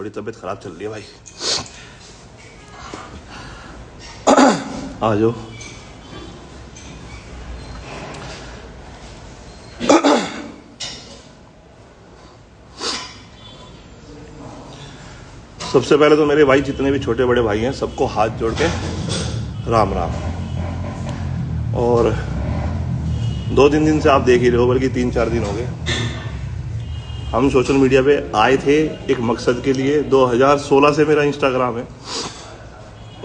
थोड़ी तबीयत खराब चल रही है भाई। आ जाओ। सबसे पहले तो मेरे भाई जितने भी छोटे बड़े भाई हैं सबको हाथ जोड़ के राम राम। और 2-3 दिन से आप देख ही रहे हो, बल्कि 3-4 दिन हो गए, हम सोशल मीडिया पे आए थे एक मकसद के लिए। 2016 से मेरा इंस्टाग्राम है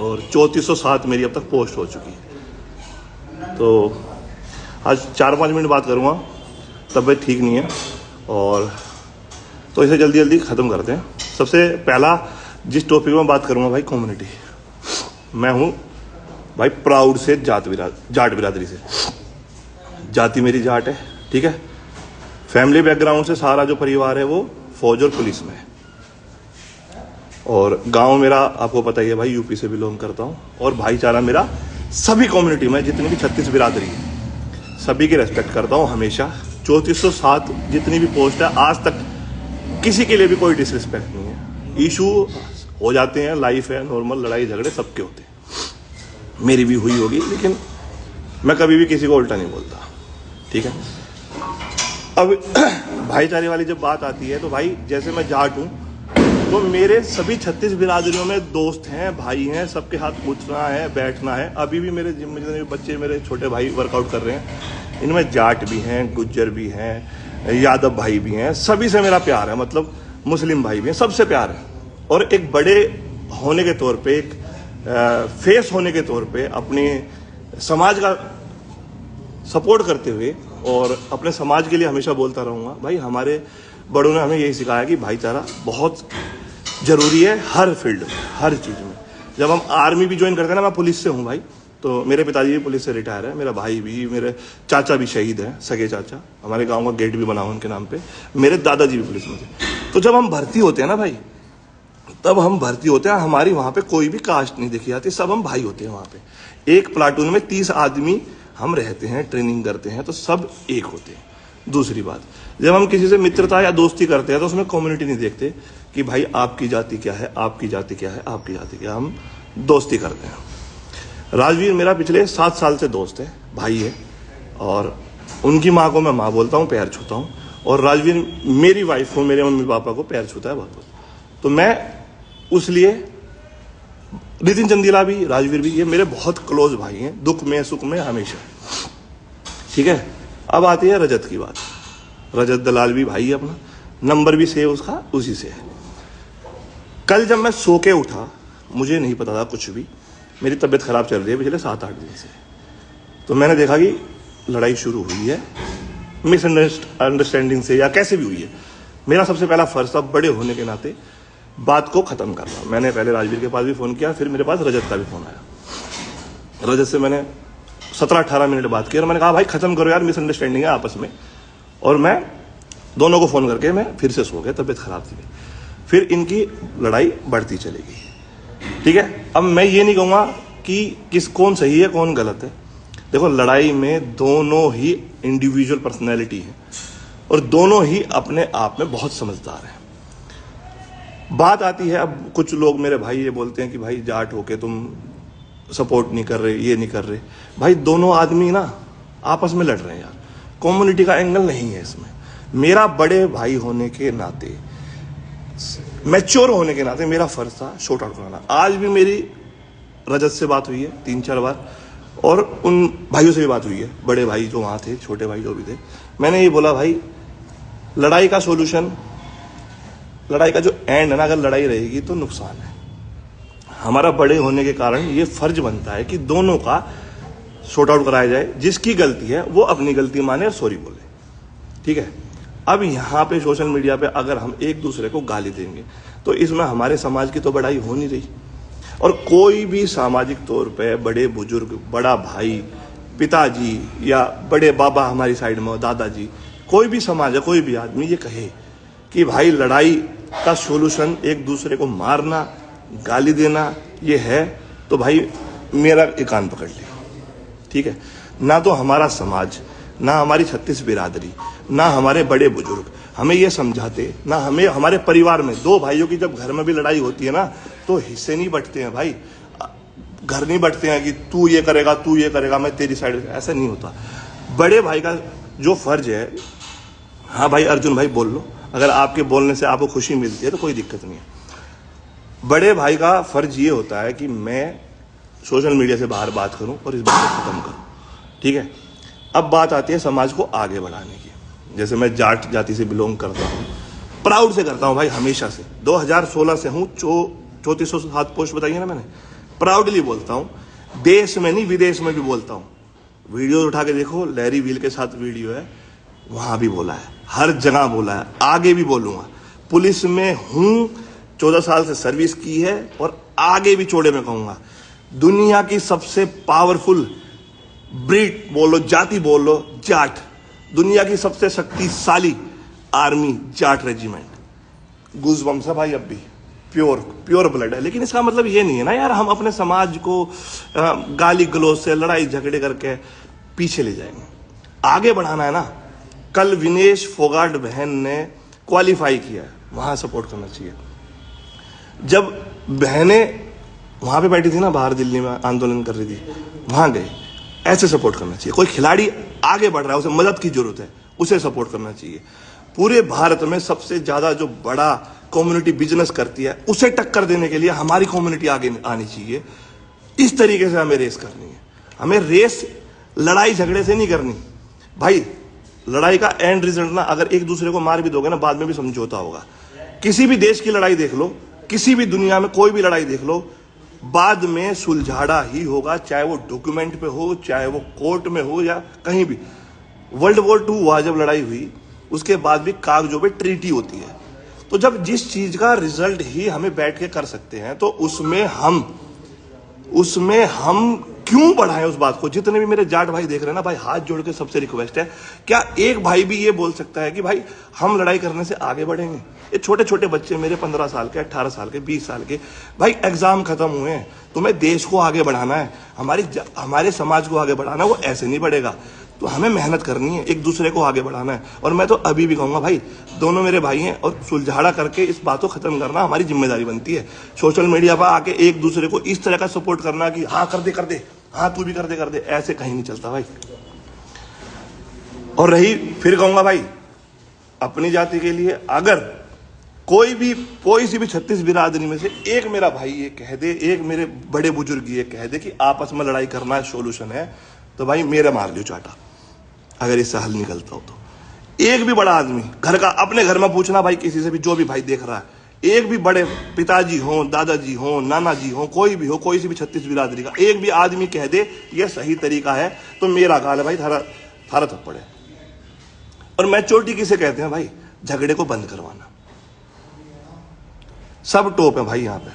और 3407 मेरी अब तक पोस्ट हो चुकी है। तो आज 4-5 मिनट बात करूँगा, तबीयत ठीक नहीं है और तो इसे जल्दी जल्दी ख़त्म करते हैं। सबसे पहला जिस टॉपिक में बात करूँगा भाई, कम्युनिटी। मैं हूँ भाई प्राउड से जाट बिरादरी से। जाति मेरी जाट है, ठीक है। फैमिली बैकग्राउंड से सारा जो परिवार है वो फौज और पुलिस में है। और गांव मेरा आपको पता ही है भाई, यूपी से बिलोंग करता हूं। और भाईचारा मेरा सभी कम्युनिटी में, जितनी भी 36 बिरादरी है सभी की रेस्पेक्ट करता हूं हमेशा। 3407 जितनी भी पोस्ट है, आज तक किसी के लिए भी कोई डिसरिस्पेक्ट नहीं है। इशू हो जाते हैं, लाइफ है, नॉर्मल लड़ाई झगड़े सबके होते हैं, मेरी भी हुई होगी, लेकिन मैं कभी भी किसी को उल्टा नहीं बोलता, ठीक है। अब भाईचारे वाली जब बात आती है तो भाई जैसे मैं जाट हूँ तो मेरे सभी 36 बिरादरियों में दोस्त हैं, भाई हैं, सबके साथ उठना है, बैठना है। अभी भी मेरे जिम में जितने भी बच्चे, मेरे छोटे भाई वर्कआउट कर रहे हैं, इनमें जाट भी हैं, गुज्जर भी हैं, यादव भाई भी हैं, सभी से मेरा प्यार है। मतलब मुस्लिम भाई भी हैं, सबसे प्यार है। और एक बड़े होने के तौर पे, एक फेस होने के तौर पे अपने समाज का सपोर्ट करते हुए और अपने समाज के लिए हमेशा बोलता रहूँगा। भाई हमारे बड़ों ने हमें यही सिखाया कि भाईचारा बहुत ज़रूरी है हर फील्ड में, हर चीज़ में। जब हम आर्मी भी ज्वाइन करते हैं ना, मैं पुलिस से हूँ भाई, तो मेरे पिताजी भी पुलिस से रिटायर है, मेरा भाई भी, मेरे चाचा भी शहीद हैं, सगे चाचा। हमारे गाँव का गेट भी बना हुआ उनके नाम पर। मेरे दादाजी भी पुलिस में थे। तो जब हम भर्ती होते हैं ना भाई, तब हम भर्ती होते हैं, हमारी वहाँ पे कोई भी कास्ट नहीं देखी जाती, सब हम भाई होते हैं वहाँ पे। एक प्लाटून में 30 आदमी हम रहते हैं, ट्रेनिंग करते हैं, तो सब एक होते हैं। दूसरी बात, जब हम किसी से मित्रता या दोस्ती करते हैं तो उसमें कम्युनिटी नहीं देखते कि भाई आपकी जाति क्या है, आपकी जाति क्या है, आपकी जाति क्या है, हम दोस्ती करते हैं। राजवीर मेरा पिछले 7 साल से दोस्त है, भाई है, और उनकी माँ को मैं माँ बोलता हूँ, पैर छूता हूँ। और राजवीर मेरी वाइफ को, मेरे मम्मी पापा को पैर छूता है बहुत बहुत। तो मैं उस लिए, नितिन चंदीला भी, राजवीर भी, ये मेरे बहुत क्लोज भाई हैं, दुख में सुख में हमेशा, ठीक है। अब आती है रजत की बात। रजत दलाल भी भाई है अपना, नंबर भी सेव उसका उसी से है। कल जब मैं सो के उठा, मुझे नहीं पता था कुछ भी, मेरी तबीयत खराब चल रही है पिछले 7-8 दिन से। तो मैंने देखा कि लड़ाई शुरू हुई है, मिसअंडरस्टैंडिंग से या कैसे भी हुई है। मेरा सबसे पहला फर्ज था बड़े होने के नाते बात को खत्म करना। मैंने पहले राजवीर के पास भी फोन किया, फिर मेरे पास रजत का भी फोन आया। रजत से मैंने 17-18 मिनट बात की और मैंने कहा भाई खत्म करो यार, मिसअंडरस्टैंडिंग है आपस में। और मैं दोनों को फोन करके मैं फिर से सो गया, तबीयत खराब थी। फिर इनकी लड़ाई बढ़ती चलेगी, ठीक है। अब मैं ये नहीं कहूँगा कि कौन सही है कौन गलत है। देखो, लड़ाई में दोनों ही इंडिविजुअल पर्सनैलिटी है और दोनों ही अपने आप में बहुत समझदार हैं। बात आती है, अब कुछ लोग मेरे भाई ये बोलते हैं कि भाई जाट होके तुम सपोर्ट नहीं कर रहे, ये नहीं कर रहे। भाई दोनों आदमी ना आपस में लड़ रहे हैं यार, कम्युनिटी का एंगल नहीं है इसमें। मेरा बड़े भाई होने के नाते, मैच्योर होने के नाते मेरा फर्ज था शॉर्ट आउट कराना। आज भी मेरी रजत से बात हुई है 3-4 बार, और उन भाइयों से भी बात हुई है, बड़े भाई जो वहाँ थे, छोटे भाई जो भी थे। मैंने ये बोला भाई लड़ाई का सोल्यूशन, लड़ाई का जो एंड है ना, अगर लड़ाई रहेगी तो नुकसान है। हमारा बड़े होने के कारण ये फर्ज बनता है कि दोनों का सॉर्ट आउट कराया जाए। जिसकी गलती है वो अपनी गलती माने और सॉरी बोले, ठीक है। अब यहाँ पे सोशल मीडिया पे अगर हम एक दूसरे को गाली देंगे तो इसमें हमारे समाज की तो बड़ाई हो नहीं रही। और कोई भी सामाजिक तौर पे बड़े बुजुर्ग, बड़ा भाई, पिताजी या बड़े बाबा हमारी साइड में, दादाजी, कोई भी समाज है, कोई भी आदमी ये कहे कि भाई लड़ाई का सॉल्यूशन एक दूसरे को मारना, गाली देना ये है, तो भाई मेरा एक कान पकड़ लिया, ठीक है। ना तो हमारा समाज, ना हमारी 36 बिरादरी, ना हमारे बड़े बुजुर्ग, हमें ये समझाते ना, हमें हमारे परिवार में दो भाइयों की जब घर में भी लड़ाई होती है ना, तो हिस्से नहीं बंटते हैं भाई, घर नहीं बंटते हैं कि तू ये करेगा मैं तेरी साइड, ऐसा नहीं होता। बड़े भाई का जो फर्ज है, हाँ भाई अर्जुन भाई बोल लो, अगर आपके बोलने से आपको खुशी मिलती है तो कोई दिक्कत नहीं है। बड़े भाई का फर्ज ये होता है कि मैं सोशल मीडिया से बाहर बात करूं और इस बात को खत्म करूं, ठीक है। अब बात आती है समाज को आगे बढ़ाने की। जैसे मैं जाट जाति से बिलोंग करता हूं, प्राउड से करता हूं भाई, हमेशा से 2016 से हूं। 3407 पोस्ट बताइए ना मैंने, प्राउडली बोलता हूं, देश में नहीं विदेश में भी बोलता हूं। वीडियो उठा के देखो, लैरी व्हील के साथ वीडियो है, वहां भी बोला है, हर जगह बोला है, आगे भी बोलूंगा। पुलिस में हूं, 14 साल से सर्विस की है और आगे भी चौड़े में कहूंगा। दुनिया की सबसे पावरफुल ब्रीड बोलो, जाति बोलो, जाट। दुनिया की सबसे शक्तिशाली आर्मी जाट रेजिमेंट। गूज़बम्स है भाई, अब भी प्योर ब्लड है। लेकिन इसका मतलब ये नहीं है ना यार हम अपने समाज को गाली गलौज से, लड़ाई झगड़े करके पीछे ले जाएंगे। आगे बढ़ाना है ना। कल विनेश फोगाट बहन ने क्वालिफाई किया है, वहां सपोर्ट करना चाहिए। जब बहनें वहां पे बैठी थी ना, बाहर दिल्ली में आंदोलन कर रही थी, वहां गए, ऐसे सपोर्ट करना चाहिए। कोई खिलाड़ी आगे बढ़ रहा है, उसे मदद की जरूरत है, उसे सपोर्ट करना चाहिए। पूरे भारत में सबसे ज्यादा जो बड़ा कम्युनिटी बिजनेस करती है, उसे टक्कर देने के लिए हमारी कम्युनिटी आगे आनी चाहिए। इस तरीके से हमें रेस करनी है। हमें रेस लड़ाई झगड़े से नहीं करनी भाई। लड़ाई का एंड रिजल्ट ना, अगर एक दूसरे को मार भी दोगे ना, बाद में भी समझौता होगा। किसी भी देश की लड़ाई देख लो, किसी भी दुनिया में कोई भी लड़ाई देख लो, बाद में सुलझाड़ा ही होगा, चाहे वो डॉक्यूमेंट पे हो, चाहे वो कोर्ट में हो, या कहीं भी। वर्ल्ड वॉर 2 हुआ जब लड़ाई हुई, उसके बाद भी कागजों पे ट्रीटी होती है। तो जब जिस चीज का रिजल्ट ही हमें बैठ के कर सकते हैं, तो उसमें हम क्यों बढ़ाएं उस बात को। जितने भी मेरे जाट भाई देख रहे हैं ना भाई, हाथ जोड़ के सबसे रिक्वेस्ट है, क्या एक भाई भी ये बोल सकता है कि भाई हम लड़ाई करने से आगे बढ़ेंगे। ये छोटे छोटे बच्चे मेरे 15 साल के, 18 साल के, 20 साल के भाई, एग्जाम खत्म हुए हैं, तुम्हें देश को आगे बढ़ाना है, हमारे समाज को आगे बढ़ाना है, वो ऐसे नहीं बढ़ेगा। तो हमें मेहनत करनी है, एक दूसरे को आगे बढ़ाना है। और मैं तो अभी भी कहूंगा भाई, दोनों मेरे भाई हैं और सुलझाड़ा करके इस बात को खत्म करना हमारी जिम्मेदारी बनती है। सोशल मीडिया पर आके एक दूसरे को इस तरह का सपोर्ट करना कि हाँ कर दे, हाँ तू भी कर दे, ऐसे कहीं नहीं चलता भाई। और रही, फिर कहूंगा भाई, अपनी जाति के लिए अगर कोई सी भी 36 बिरादरी में से एक मेरा भाई ये कह दे, एक मेरे बड़े बुजुर्ग ये कह दे कि आपस में लड़ाई करना है सोल्यूशन है, तो भाई मेरा मार लियो चाटा, अगर इससे हल निकलता हो तो। एक भी बड़ा आदमी घर का, अपने घर में पूछना भाई, किसी से भी, जो भी भाई देख रहा है, एक भी बड़े पिताजी हो, दादाजी हो, नाना जी हो, कोई भी हो, कोई सी भी 36 बिरादरी का एक भी आदमी कह दे ये सही तरीका है, तो मेरा गाल है भाई, थारा थप्पड़ है। और मैच्योरिटी किसे कहते हैं भाई? झगड़े को बंद करवाना। सब टॉप है भाई यहाँ पे।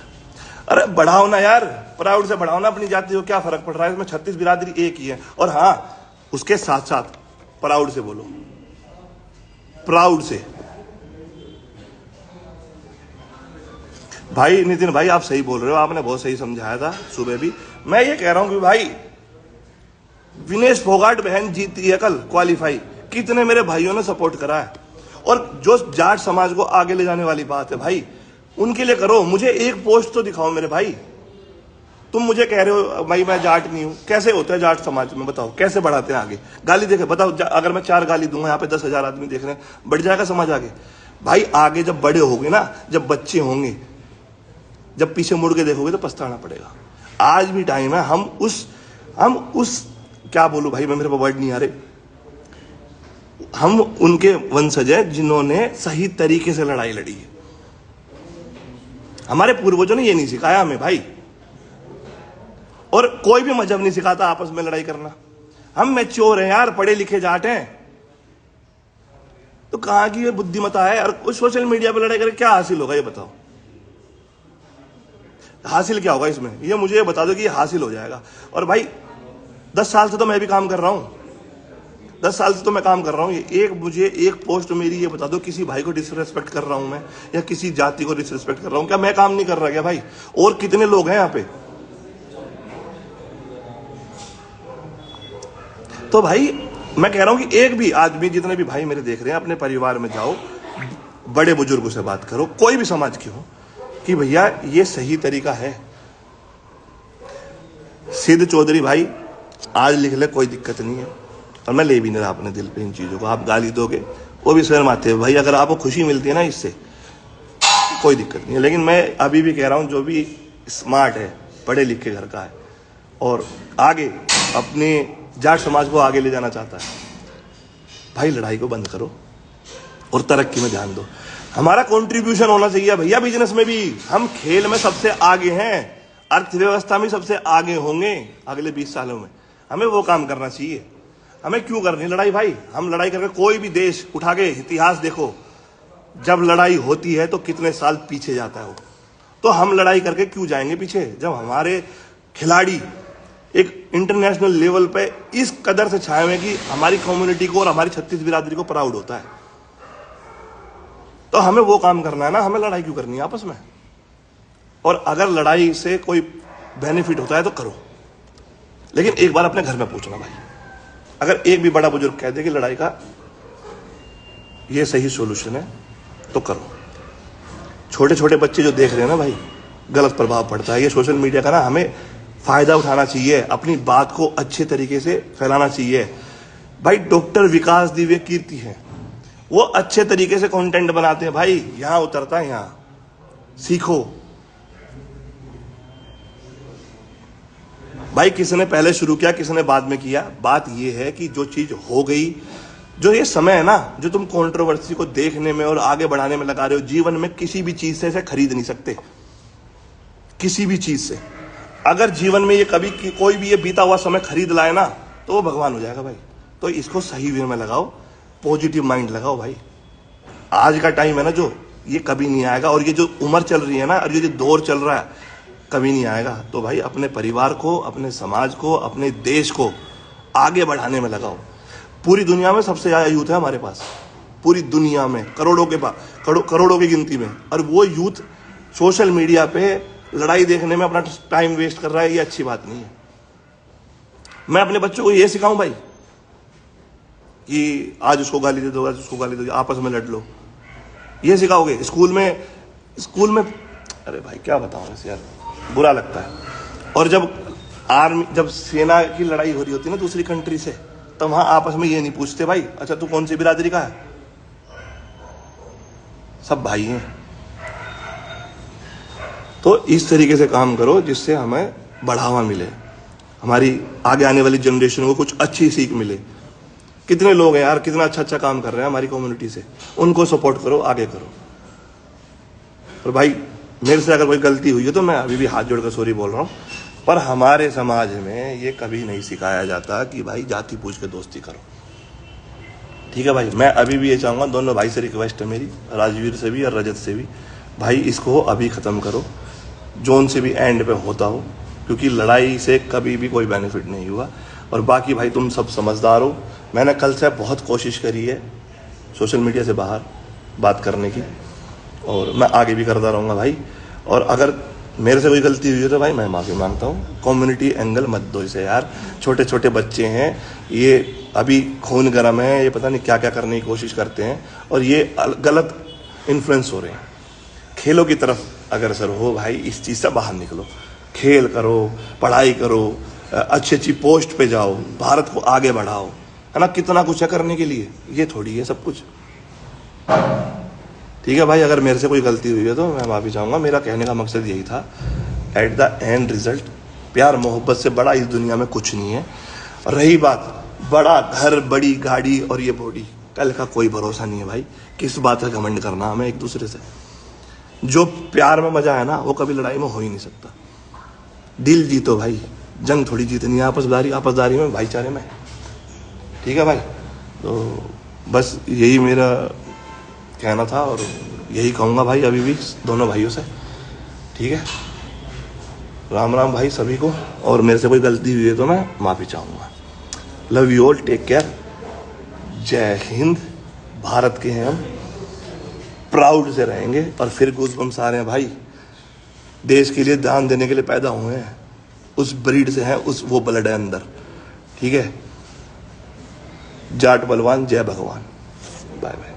अरे बढ़ाओ ना यार, प्राउड से बढ़ाओ ना अपनी जाति को, क्या फर्क पड़ रहा है इसमें? 36 बिरादरी एक ही है। और हाँ, उसके साथ साथ प्राउड से बोलो, प्राउड से। भाई नितिन भाई, आप सही बोल रहे हो, आपने बहुत सही समझाया था सुबह भी। मैं ये कह रहा हूं कि भाई विनेश फोगाट बहन जीती है कल क्वालिफाई, कितने मेरे भाइयों ने सपोर्ट करा है। और जो जाट समाज को आगे ले जाने वाली बात है भाई, उनके लिए करो। मुझे एक पोस्ट तो दिखाओ मेरे भाई। तुम मुझे कह रहे हो भाई मैं जाट नहीं हूं, कैसे होता है जाट समाज में? बताओ कैसे बढ़ाते हैं आगे? गाली देखे बताओ, अगर मैं 4 गाली दूंगा, यहाँ पे 10,000 आदमी देख रहे हैं, बढ़ जाएगा समाज आगे? भाई आगे जब बड़े होंगे ना, जब बच्चे होंगे, जब पीछे मुड़ के देखोगे तो पछताना पड़ेगा। आज भी टाइम है, हम उस क्या बोलूं भाई, मैं, मेरे पास वर्ड नहीं आ रहे, हम उनके वंशज हैं जिन्होंने सही तरीके से लड़ाई लड़ी है। हमारे पूर्वजों ने ये नहीं सिखाया हमें भाई, और कोई भी मजहब नहीं सिखाता आपस में लड़ाई करना। हम मैच्योर हैं यार, पढ़े लिखे जाट हैं, तो कहां की ये बुद्धिमता है? और कुछ सोशल मीडिया पर लड़ाई करके क्या हासिल होगा ये बताओ? हासिल क्या होगा इसमें? ये मुझे बता दो कि ये हासिल हो जाएगा। और भाई 10 साल से तो मैं भी काम कर रहा हूं, 10 साल से तो मैं काम कर रहा हूं। ये मुझे एक पोस्ट मेरी ये बता दो, किसी भाई को डिसरिस्पेक्ट कर रहा हूं मैं, या किसी जाति को डिसरिस्पेक्ट कर रहा हूं क्या? मैं काम नहीं कर रहा क्या भाई? और कितने लोग हैं यहाँ पे? तो भाई मैं कह रहा हूं कि एक भी आदमी, जितने भी भाई मेरे देख रहे हैं, अपने परिवार में जाओ, बड़े बुजुर्गों से बात करो, कोई भी समाज की हो, कि भैया ये सही तरीका है। सिद्ध चौधरी भाई आज लिख ले, कोई दिक्कत नहीं है, और मैं ले भी नहीं रहा अपने दिल पे इन चीज़ों को। आप गाली दोगे वो भी सर माथे भाई, अगर आपको खुशी मिलती है ना इससे, कोई दिक्कत नहीं है। लेकिन मैं अभी भी कह रहा हूँ, जो भी स्मार्ट है, पढ़े लिखे घर का है और आगे अपने जाट समाज को आगे ले जाना चाहता है, भाई लड़ाई को बंद करो और तरक्की में ध्यान दो। हमारा कंट्रीब्यूशन होना चाहिए भैया, बिजनेस में भी हम खेल में सबसे आगे हैं, अर्थव्यवस्था में सबसे आगे होंगे अगले 20 सालों में। हमें वो काम करना चाहिए। हमें क्यों करनी लड़ाई भाई? हम लड़ाई करके, कोई भी देश उठा के इतिहास देखो, जब लड़ाई होती है तो कितने साल पीछे जाता है वो। तो हम लड़ाई करके क्यों जाएंगे पीछे, जब हमारे खिलाड़ी एक इंटरनेशनल लेवल पे इस कदर से छाए हुए कि हमारी कम्युनिटी को और हमारी 36 बिरादरी को प्राउड होता है। तो हमें वो काम करना है ना, हमें लड़ाई क्यों करनी है आपस में? और अगर लड़ाई से कोई बेनिफिट होता है तो करो, लेकिन एक बार अपने घर में पूछना भाई। अगर एक भी बड़ा बुजुर्ग कह दे कि लड़ाई का ये सही सॉल्यूशन है तो करो। छोटे छोटे बच्चे जो देख रहे हैं ना भाई, गलत प्रभाव पड़ता है ये सोशल मीडिया का ना, हमें फायदा उठाना चाहिए, अपनी बात को अच्छे तरीके से फैलाना चाहिए। भाई डॉक्टर विकास दिव्य कीर्ति है, वो अच्छे तरीके से कंटेंट बनाते हैं भाई, यहां उतरता है, यहां सीखो भाई। किसने पहले शुरू किया, किसने बाद में किया? बात यह है कि जो चीज हो गई, जो ये समय है ना, जो तुम कंट्रोवर्सी को देखने में और आगे बढ़ाने में लगा रहे हो, जीवन में किसी भी चीज से इसे खरीद नहीं सकते, किसी भी चीज से। अगर जीवन में ये कभी कोई भी ये बीता हुआ समय खरीद लाए ना, तो वो भगवान हो जाएगा भाई। तो इसको सही वे में लगाओ, पॉजिटिव माइंड लगाओ भाई। आज का टाइम है ना जो, ये कभी नहीं आएगा, और ये जो उम्र चल रही है ना, और ये जो दौर चल रहा है, कभी नहीं आएगा। तो भाई अपने परिवार को, अपने समाज को, अपने देश को आगे बढ़ाने में लगाओ। पूरी दुनिया में सबसे ज्यादा यूथ है हमारे पास, पूरी दुनिया में करोड़ों के पास, करोड़ों की गिनती में, और वो यूथ सोशल मीडिया पे लड़ाई देखने में अपना टाइम वेस्ट कर रहा है। ये अच्छी बात नहीं है। मैं अपने बच्चों को ये सिखाऊं भाई कि आज उसको गाली दे दो, आज उसको गाली दे दो, आपस में लड़ लो, ये सिखाओगे? स्कूल में अरे भाई क्या बताऊं यार, बुरा लगता है। और जब सेना की लड़ाई हो रही होती है ना दूसरी कंट्री से, तो वहां आपस में ये नहीं पूछते भाई अच्छा तू कौन सी बिरादरी का है, सब भाई हैं। तो इस तरीके से काम करो जिससे हमें बढ़ावा मिले, हमारी आगे आने वाली जनरेशन को कुछ अच्छी सीख मिले। कितने लोग हैं यार, कितना अच्छा अच्छा काम कर रहे हैं हमारी कम्युनिटी से, उनको सपोर्ट करो, आगे करो। और भाई मेरे से अगर कोई गलती हुई है तो मैं अभी भी हाथ जोड़कर सॉरी बोल रहा हूँ, पर हमारे समाज में ये कभी नहीं सिखाया जाता कि भाई जाति पूछ के दोस्ती करो। ठीक है भाई, मैं अभी भी ये चाहूँगा, दोनों भाई से रिक्वेस्ट है मेरी, राजवीर से भी और रजत से भी, भाई इसको अभी ख़त्म करो, जोन से भी एंड पे होता हो, क्योंकि लड़ाई से कभी भी कोई बेनिफिट नहीं हुआ। और बाकी भाई तुम सब समझदार हो, मैंने कल से बहुत कोशिश करी है सोशल मीडिया से बाहर बात करने की, और मैं आगे भी करता रहूँगा भाई। और अगर मेरे से कोई गलती हुई है तो भाई मैं माफ़ी मांगता हूँ। कम्युनिटी एंगल मत दो इसे यार, छोटे छोटे बच्चे हैं, ये अभी खून गर्म है, ये पता नहीं क्या क्या करने की कोशिश करते हैं, और ये गलत इन्फ्लुएंस हो रहे हैं। खेलों की तरफ अग्रसर हो भाई, इस चीज़ से बाहर निकलो, खेल करो, पढ़ाई करो, अच्छी अच्छी पोस्ट पे जाओ, भारत को आगे बढ़ाओ, है ना। कितना कुछ है करने के लिए, ये थोड़ी है सब कुछ। ठीक है भाई, अगर मेरे से कोई गलती हुई है तो मैं माफ़ी चाहूँगा। मेरा कहने का मकसद यही था, एट द एंड रिजल्ट प्यार मोहब्बत से बड़ा इस दुनिया में कुछ नहीं है। रही बात बड़ा घर, बड़ी गाड़ी और ये बॉडी, कल का कोई भरोसा नहीं है भाई, किस बात का घमंड करना हमें एक दूसरे से। जो प्यार में मजा है ना, वो कभी लड़ाई में हो ही नहीं सकता। दिल जीतो भाई, जंग थोड़ी जीतनी है, आपसदारी में, भाईचारे में। ठीक है भाई, तो बस यही मेरा कहना था, और यही कहूँगा भाई अभी भी दोनों भाइयों से। ठीक है, राम राम भाई सभी को, और मेरे से कोई गलती हुई है तो मैं माफ़ी चाहूँगा। Love you all, take care, जय हिंद। भारत के हैं हम, प्राउड से रहेंगे। और फिर गूज़बम्स आ रहे हैं भाई, देश के लिए दान देने के लिए पैदा हुए हैं, उस ब्रीड से हैं, उस वो ब्लड है अंदर। ठीक है, जाट बलवान, जय भगवान, बाय बाय।